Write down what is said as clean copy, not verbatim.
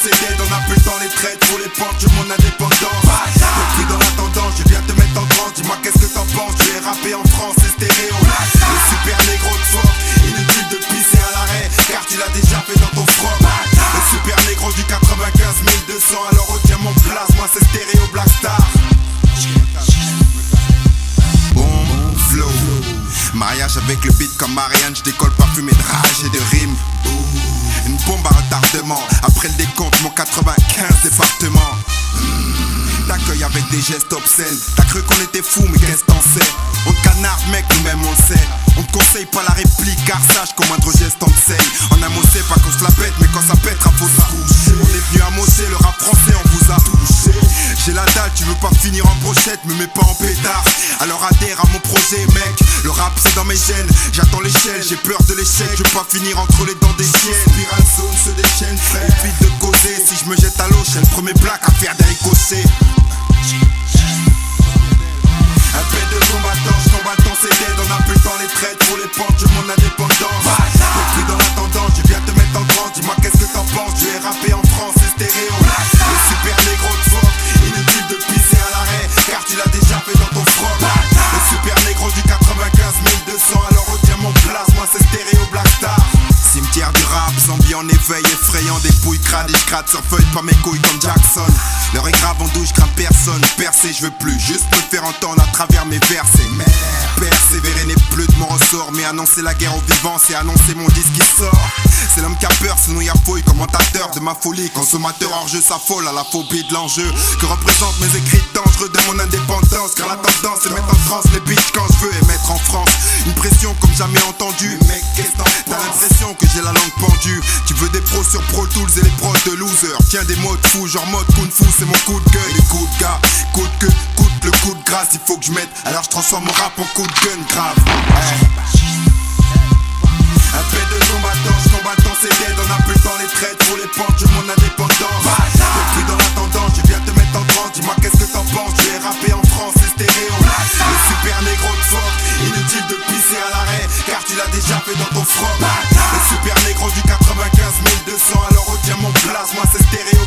c'est dead, on a plus le temps les traites pour les pentes, je mon indépendance. Depuis dans l'attendant, je viens te mettre en transe. Dis-moi qu'est-ce que t'en penses, je vais rapper en France, c'est stéréo. Le super négro de fort, inutile de pisser à l'arrêt, car tu l'as déjà fait dans ton froc. Le super négro du 95 200, alors retiens mon place, moi c'est stéréo Black Star. Bon flow, mariage avec le beat comme Marianne, je décolle parfumé de rage et de rimes. Une bombe à retardement, après le décompte mon 95 départements. T'accueilles avec des gestes obscènes. T'as cru qu'on était fous mais qu'est-ce t'en sais? On te canarde mec, nous-mêmes on le sait. On te conseille pas la réplique car sache qu'au moindre geste on te saigne. En un mot c'est pas qu'on se la pète mais quand ça pètera faut ça. On est venu amosser le rap français, on vous a touché. J'ai la dalle, tu veux pas finir en brochette, me mets pas en pétard. Alors adhère à mon projet mec, le rap c'est dans mes gènes. J'attends l'échelle, j'ai peur de l'échec, je veux pas finir entre les dents des chiennes. Spiral zone se déchaîne, frère. Évite de causer, si je me jette à l'eau, j'ai le premier black à faire des ricochets. Un peu de combattant, je tombe à ton c'est dead, on a plus le temps les traites pour les pentes, je mon indépendance. Depuis dans l'attendant, je viens te mettre en transe. Dis-moi qu'est-ce que t'en penses, je vais rapper en France, c'est stéréo. Le super négro de fort, inutile de pisser à l'arrêt, car tu l'as déjà fait dans ton froc. Le super négro du 95 200, alors retiens mon place, moi c'est stéréo Black Star. Cimetière du rap, zombie en éveil, effrayant, des pouilles crades et je gratte sur feuille, pas mes couilles comme Jackson. L'heure est grave en douche, crains personne, percer je veux plus, juste me faire entendre à travers mes versets. Mais persévérer n'est plus de mon ressort, mais annoncer la guerre aux vivants, c'est annoncer mon disque qui sort. C'est l'homme qui a peur, sinon y'a fouille, commentateur de ma folie, consommateur hors jeu, s'affole à la phobie de l'enjeu. Que représentent mes écrits dangereux de mon indépendance, car la tendance c'est mettre en transe les bitches quand je veux et mettre en France. Une pression comme jamais entendue, mec qu'est-ce que t'as l'impression que j'ai la langue pendue. Tu veux des pros sur Pro Tools et les pros de loser. Tiens des mots de fou, genre mode kung fu, c'est mon coup de gueule. Les coups de gars, coup de queue, coûte le coup de grâce, il faut que je mette. Alors je transforme mon rap en coup de gun grave. Un peu de combattant, je tombe à ton c'est dead, on a plus le temps les traites pour les pentes, je mon indépendance. Depuis dans l'attendant, je viens te mettre en transe. Dis-moi qu'est-ce que t'en penses, je vais rapper en France, c'est stéréo. Le super négro de fort, inutile de pisser à l'arrêt, car tu l'as déjà fait dans ton froc. Le super négro du 95 200, alors retiens mon place, moi c'est stéréo.